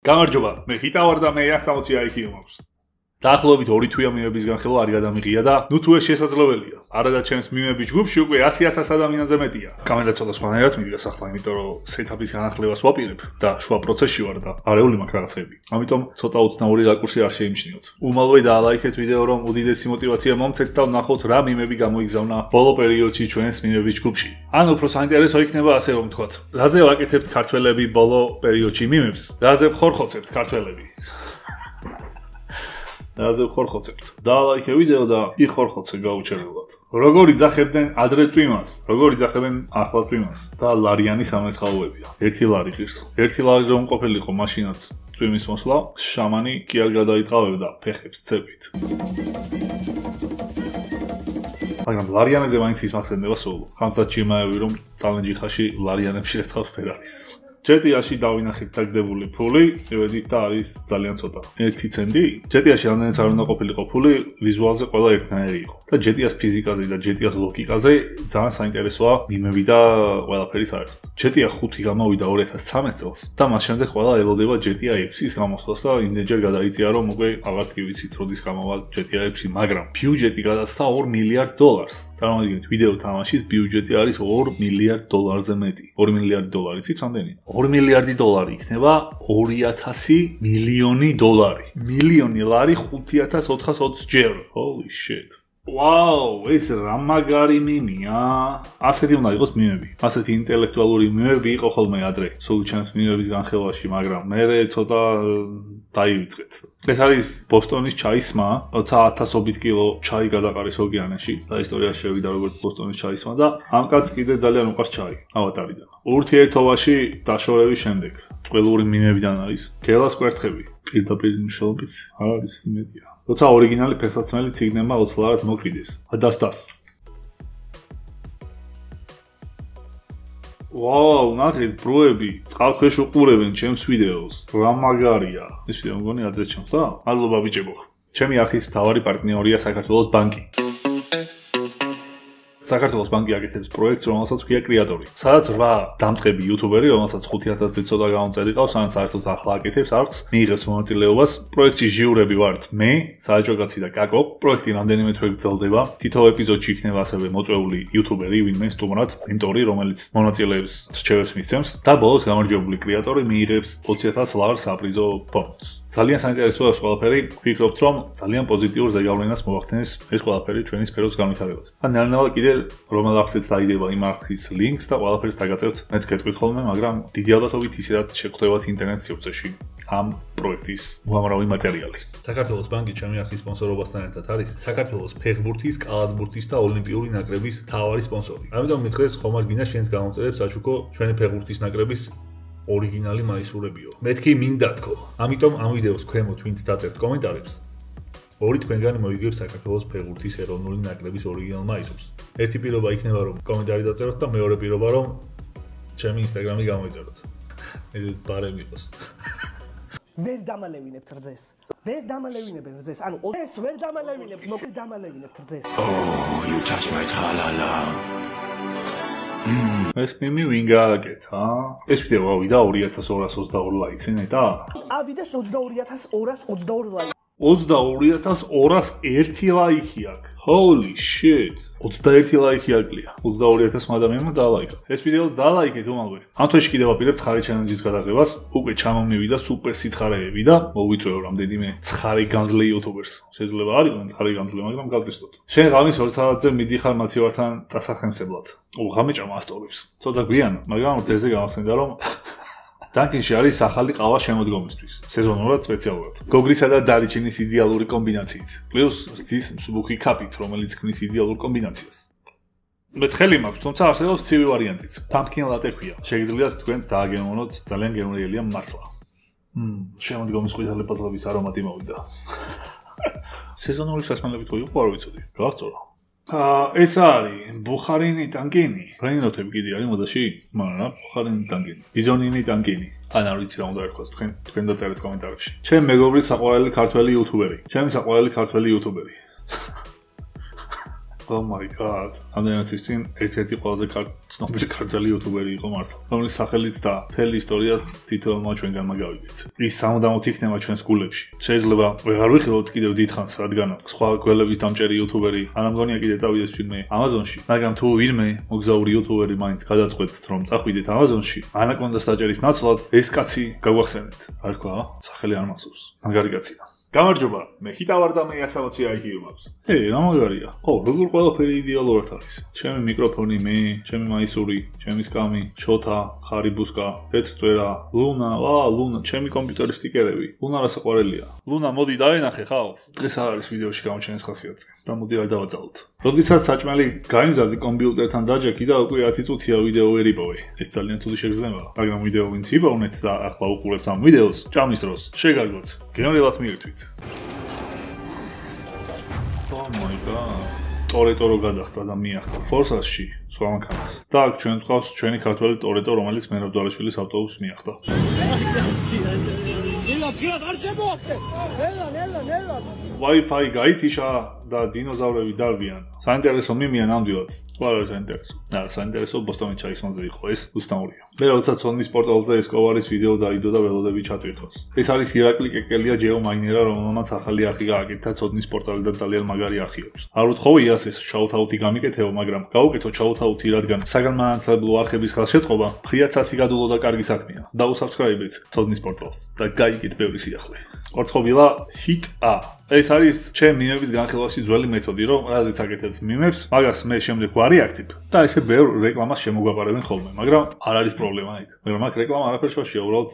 გამარჯობა, მე ჰიტა ვარ და მე 160 IQ მაქვს. დაახლოებით 2 თვეა მიმების განხილვა არ გადამიღია და ნუ თუ ეს შესაძლებელია. არადა ჩემს მიმების ჯგუფში უკვე 100,000 ადამიანზე მეტია. კამერა ცოტა სხვანაირად მიდგას ახლა, იმიტომ რომ სეტაპის განახლებას ვაპირებ და შუა პროცესში ვარ და არეული მაქვს რაღაცები. ამიტომ ცოტა უცნაური რაკურსი არ შეიმჩნიოთ. უმალვე დაალაიქეთ ვიდეო, რომ უდიდესი мотиваცია მომცეთ და ვნახოთ რა მიმები გამოიგზავნა ბოლო პერიოდში ჩვენს მიმების ჯგუფში. ან უფრო საინტერესო იქნება ასე რომ ვთქვათ. რაზე ვაკეთებთ ქართველები ბოლო პერიოდში მიმებს? რაზე ვხორხოცებთ ქართველები? რაზე ვხორხოცებთ? დაალაიქე ვიდეო და იხორხოცე გაუჩერებლად. როგორ იძახებდნენ ადრე წვიმას, როგორ იძახებენ ახლა წვიმას და ლარიანი სამეცხაოებია. 1 ლარი ღირს. 1 ლარი რომ ყოფილიყო მაშინაც წვიმის მოსვლა, შამანი კი არ გადაიტყავებდა ფეხებს ცეკვით. მაგრამ ლარიანებზე მაინც ის მახსენდება სულ. ხანძად შემაევი რომ წალენჯი ხაში ლარიანებში ერთხელ ვერ არის. ჯეტიაში დავინახეთ დაგდებული ფული, მივედით და არის ძალიან ცოტა. 1 ცენტი. ჯეტიაში რამდენიც არ უნდა ყოფილიყო ფული, ვიზუალზე ყველა ერთნაირი იყო. და ჯეტიას ფიზიკაზე და ჯეტიას ლოგიკაზე ძალიან საინტერესოა მიმები და ყველაფერი საერთოდ. ჯეტია 5 გამოვიდა 2013 წელს და მას შემდეგ ყველა ელოდება ჯეტია 6-ის გამოსვლას და იმდენჯერ გადაიწია რომ უკვე აღარც კი ვიცით როდის გამოვა ჯეტია 6, მაგრამ ბიუჯეტი გადაწყდა $2 მილიარდ. წარმოვიდგინეთ, ვიდეო თამაშის ბიუჯეტი არის $2 მილიარდ-ზე მეტი. $2 მილიარდი იცით რამდენია? $2 მილიარდი იქნება 200 მილიონი $. მილიონი ლარი 5420 ჯერ. Holy shit. Wow, ეს რა მაგარი მიმია. ასეთი უნდა იყოს მიმები. ასეთი ინტელექტუალური მიმები იყო ხოლმე ადრე. სულ ჩემს მიმების განხილვაში, მაგრამ მე ცოტა დაივიწყეთ. ეს არის ბოსტონის ჩაისმა, 20,000 კილო ჩაი გადაყარეს ოკეანეში. და ისტორიაში შევიდა როგორც ბოსტონის ჩაისმა და ამ კაცს კიდე ძალიან უყვარს ჩაი ავატარიდან. ურთიერთობაში დაშორების შემდეგ ყველური მიმებიდან არის გელას კვერცხები. პირდაპირ მნიშვნელობით არ არის იმედია. როცა ორიგინალი ფეხსაცმელი ციგნებმა 20 ლარად მოკვიდეს. ადასტას. ვაუ, ნახეთ ბროები, წყალქვეშ უყურებენ ჩემს ვიდეოს. რა მაგარია. ეს ვიდეო მგონი ადრე ჩემს და? მადლობა ბიჭებო. ჩემი არხის მთავარი პარტნიორია საქართველოს ბანკი. საქართველოს ბანკი აკეთებს პროექტს, რომელსაც ქვია კრეატორი. სადაც 8 დამწყები იუთუბერი, რომელსაც 5,000-ზე ცოტა გამომწერი ყავს, ან საერთოდ ახლა აკეთებს არხს, მიიღებს მონაწილეობას. პროექტში ჟიურები ვართ მე, საჯო კაცი და კაკო. პროექტი რამდენიმე თვე გრძელდება. თითო ეპიზოდში იქნება ასევე მოწვეული იუთუბერი, ვინმე სტუმრად, მენტორი, რომელიც მონაწილეებს რჩევებს მისცემს და ბოლოს გამარჯვებული კრეატორი მიიღებს 20,000 ლარს საპრიზო ბონუსს. ძალიან საინტერესოა ეს ყველაფერი. ვფიქრობთ, რომ ძალიან პოზიტიურ ზეგავლენას მოახდენს ეს ყველაფერი ჩვენი სფეროს განვითარებაზე. ან ნელ-ნელა კიდე რომელ არხზეც დაიდება იმ არხის ლინკს და ყველაფერს დაგაწევთ. მეც გეტყვით ხოლმე, მაგრამ დიდი ალბათობით ისედაც შეგხვდებათ ინტერნეტ სივრცეში ამ პროექტის უამრავი მატერიალი. საქართველოს ბანკი ჩემი არხის სპონსორობასთან ერთად არის საქართველოს ფეხბურთის, კალათბურთის და ოლიმპიური ნაკრების მთავარი სპონსორი. ამიტომ მითხრეს ხომ არ გინდა შენს გამომწერებს აჩუქო ჩვენი ფეხბურთის ნაკრების ორიგინალი მაისურებიო. მეთქი მინდა თქო. ამიტომ ამ ვიდეოს ქვემოთ ვინც დაწერთ კომენტარებს, ორი თქვენგანი მოიგებს საქართველოს ფეხბურთის ეროვნული ნაკრების ორიგინალ მაისურს. ერთი პირობა იქნება რომ კომენტარი დაწეროთ და მეორე პირობა რომ ჩემი ინსტაგრამი გამოიწეროთ. ეს ბარემ იყოს. ვერ დამალევინებთ რძეს. ვერ დამალევინებენ რძეს. ანუ ეს ვერ დამალევინებთ, მოკლედ დამალევინებთ რძეს. Oh, you touch my tra-la-la. ეს მიმი ვინ გააკეთა? ეს ვიდეო ავიდა 2222 ლაიქს ნეტა? ავიდა 22,222 ლაიქს. 22,201 ლაიქი აქვს. Holy shit. 21 ლაიქი აკლია. 22,000 ადამიანმა დაალაიქა. ეს ვიდეოც დაალაიქეთ უმალვე. ამ თვეში კიდევ ვაპირებ ცხარე ჩელენჯის გადაღებას. უკვე ჩამომივიდა სუპერ სიცხარეები და მოვიწვევ რამდენიმე ცხარე განძლე იუთუბერს. შეიძლება არ იყვნენ ცხარე განძლე, მაგრამ გავტესტოთ. შენ ღამის 2 საათზე მიდიხარ მაცივართან დასახემსებლად. უღამეჭა მასტოლებს. ცოტა გვიან, მაგრამ ძეზე გამახსენდა რომ დანკინში არის ახალი ყავა შემოდგომისთვის, სეზონურად სპეციალურად. გოგრისა და დარიჩინის იდეალური კომბინაციით. პლუს რძის მსუბუქი კაპით, რომელიც ქმნის იდეალურ კომბინაციას. მეც ხელი მაქვს, თუმცა არსებობს ცივი ვარიანტიც. Pumpkin latte ქვია. შეგიძლიათ თქვენც დააგემოვნოთ, ძალიან გემრიელია მართლა. შემოდგომის ყვითელი პატლების არომატი მოვიდა. სეზონური სასმელებით თუ იყო, არ ვიცოდი. გავასწორო. ეს არის ბუხარინი ტანკინი. ბრენდნოტები კიდე არის მოდაში? მაგრამ ბუხარინი ტანკინი. ბიზონინი ტანკინი. ან არ ვიცი რა უნდა ერქვას თქვენ დაწერეთ კომენტარებში. ჩემი მეგობრის საყვარელი ქართველი იუთუბერი. ჩემი საყვარელი ქართველი იუთუბერი. Oh my god. ამდენთვის წინ ერთ-ერთი ყველაზე ცნობილი ქართველი იუთუბერი იყო მართლა, რომლის სახელიც და მთელი ისტორიაც თითოეულმა ჩვენგან მაგავიგეთ. ის სამუდამოდ იქნება ჩვენს გულებში. შეიძლება ვეღარ ვიხილოთ კიდევ დიდხანს, რადგან სხვა გველების დამჭერი იუთუბერი არ მგონია კიდე წავიდეს ვინმე Amazon-ში, მაგრამ თუ ვინმე მოგზაური იუთუბერი მაინც გადაწყვეტთ რომ წახვიდეთ Amazon-ში, ანაკონდას დაჭერის ნაცვლად ეს კაცი გაგვახსენეთ. არ თქვა, სახელი არ მახსოვს. მაგარი კაცია. გამარჯობა, მე ჰიტა ვარ და მე 160 IQ მაქვს. რა მაგარია. როგორ ყველაფერი იდეალურად არის. ჩემი მიკროფონი, მე, ჩემი მაისური, ჩემი სკამი, შოთა, ხარიბუსკა, პეტრწვერა, ლუნა, ლუნა, ჩემი კომპიუტერის სტიკერები. ლუნა რა საყვარელია. ლუნა, მოდი დაენახე ხალხს. დღეს არ არის ვიდეოში გამოჩენის ხასიათზე. და მოდი არ დავაძალოთ. როდესაც საჭმელი გაიმზადი კომპიუტერთან დაჯექი და უკვე 10 წუთია ვიდეო ვერ იპოვე. ეს ძალიან ცუდი შეგრძნება, მაგრამ ვიდეო ვინც იპოვნეთ და ახლა უყურებთ ამ ვიდეოს, ჭამის დროს შეგარგოთ. გენერალად მიირთვით. Oh my god. Toretto რო გადახდა და მიახდა ფორსასში, სხვა მანქანას. და აქ ჩვენ გვყავს ჩვენი ქართველი Toretto, რომელიც მერაბდვალიშვილის ავტობუსს მიახდა. Wi-Fi გაითიშა და დინოზავრები დარბიან. საინტერესო მიმია ნამდვილად. თუ არ არის საინტერესო. არა, საინტერესო ბოსტონის ჩაისმაზე იყო ეს უცნაურია. მე როდესაც სონის პორტალზე ესკოვარის ვიდეო დაიდო და ველოდები ჩატვირთვას. ეს არის ირაკლი კეკელია ჯეომაინერა, რომელმაც ახალი არხი გააკეთა სონის პორტალი და ძალიან მაგარი არხი აქვს. არ უთხოვი ასე შაუთაუთი გამიკეთებო, მაგრამ გაუკეთო შაუთაუთი, რადგან საგანმანათლებლო არხების ხელშეწყობა ფრიად სასიგადულო და კარგი საქმეა. დაუსაბსკრაიბეთ სონის პორტალს და გაიგეთ ბევრი სიახლე. ორთხოვილა ჰიტა. ეს არის ჩემ მიმების განხილვაში ძველი მეთოდი, რომ რაზეც აკეთებთ მიმებს, მაგას მე შემდეგ ვარიაქტებ და ესე ბევრ რეკლამას შემოგვაპარებენ ხოლმე, მაგრამ არ არის პრობლემა იქ. მაგრამ აქ რეკლამა არაფერს შეშია, უბრალოდ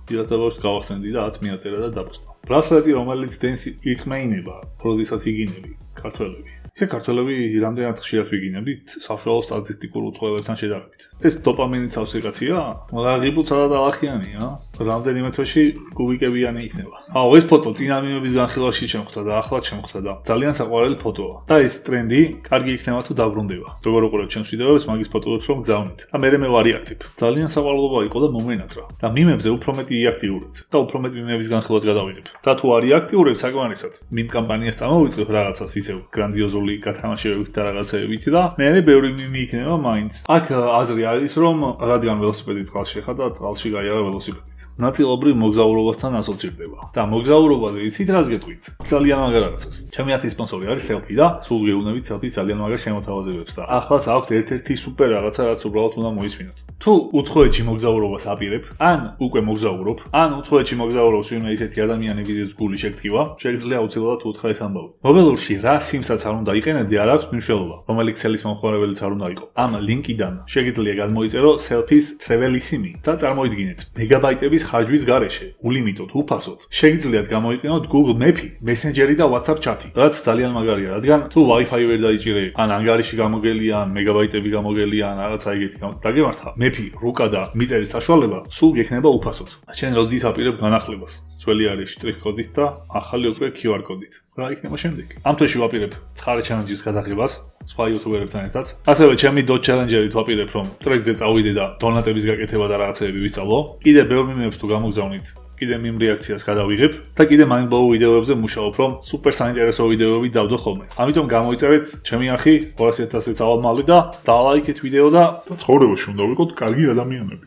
დიახტაბავს გავახსენდი და 10 მიაწერა და დაპოსტა. ბრასლეტი, რომელიც დენს ირთმეინება, როდესაც იგინები ქართველები. ისე ქართველები რამდენად ხშირად ვიგინებით საშუალო სტატისტიკურ უცხოელებთან შედარებით. ეს დოპამინის ავსეკაცია, ღიბუ ცალად ალახიანია, რამდენიმე თვეში კუბიკებიანი იქნება. ეს ფოტო წინა მიმების განხილვაში შემოხვდა და ახლა შემოხვდა და ძალიან საყვარელი ფოტოა. და ეს ტრენდი კარგი იქნება თუ დაბრუნდება. როგორ უყურებთ ჩემს ვიდეოებს, მაგის ფოტოებს რომ გზავნით. და მე ვარიაქტებ. ძალიან საყვარლობა იყო და მომენატრა. და მიმებზე უფრო მეტი იაქტიურებთ და უფრო მეტ მიმების განხილვას გადავიღებ. და თუ არ იაქტიურებთ საკმარისად, მიმ კამპანიას წამოვიწყებ რაღაცას ისევ გრანდიოზული გათამაშებებით და რაღაცეებით და მე ბევრი მიმი იქნება მაინც. აქ აზრი არის რომ რადგან ველოსიპედი წყალში ხარ და წყალში გაიარა ველოსიპედით. ნაწილობრივ მოგზაურობასთან ასოცირდება. და მოგზაურობაზე იცით რას გეტყვით? ძალიან მაგარ რაღაცას. ჩემი ახლის სპონსორი არის Selfie და სულ გეუბნებით Selfie ძალიან მაგარ შემოთავაზებებს და ახლაც აქვს ერთ-ერთი სუპერ რაღაცა რაც უბრალოდ უნდა მოისმინოთ. თუ უცხოეთში მოგზაურობას აპირებ, ან უკვე მოგზაურობ, ან უცხოეთში მოგზაურობს ვინმე ისეთი ადამიანი ვიზის გული შეგთქვა, შეიძლება აუცილებლად უთხრა ეს ამბავი. მობილურში რა სიმსაც არ უნდა იყენებდი, არ აქვს მნიშვნელობა, რომელი ქსელის მომხმარებელიც არ უნდა იყო. ამ ლინკიდან შეგიძლია გადმოიწერო Selfies Travelissimi და წარმოიდგინეთ მეგაბაიტების ხარჯვის გარეშე, ულიმიტოდ, უფასოდ. შეგიძლიათ გამოიყენოთ Google Map-ი, Messenger-ი და WhatsApp chat-ი, რაც ძალიან მაგარია, რადგან თუ Wi-Fi ვერ დაიჭირე, ან ანგარიში გამოგელია, ან მეგაბაიტები გამოგელია, ან რაღაცა ეგეთი დაგემართა, Map-ი, რუკა და მიწერის საშუალება სულ გექნება უფასოდ. შენ როდის აპირებ განახლებას, ძველი არის შტრიხ კოდით და ახალი უკვე QR კოდით. რა იქნება შემდეგ? ამ თვეში ვაპირებ ცხარე ჩალენჯის გადაღებას სხვა იუთუბერებთან ერთად. ასევე ჩემი dot challenge-ით ვაპირებ რომ ტრეკზე წავიდე და დონატების გაკეთება და რაღაცეები ვისწავლო. კიდე ბევრ მიმებს თუ გამოგზავნით, კიდე მიმ რეაქციას გადავიღებ და კიდე mind-blow ვიდეოებზე მუშაობ, რომ სუპერ საინტერესო ვიდეოები დავდო ხოლმე. ამიტომ გამოიწერეთ ჩემი არხი 200,000-ზე წავალ მალე და დალაიქეთ ვიდეო და ცხოვრებაში უნდა ვიყოთ კარგი ადამიანები.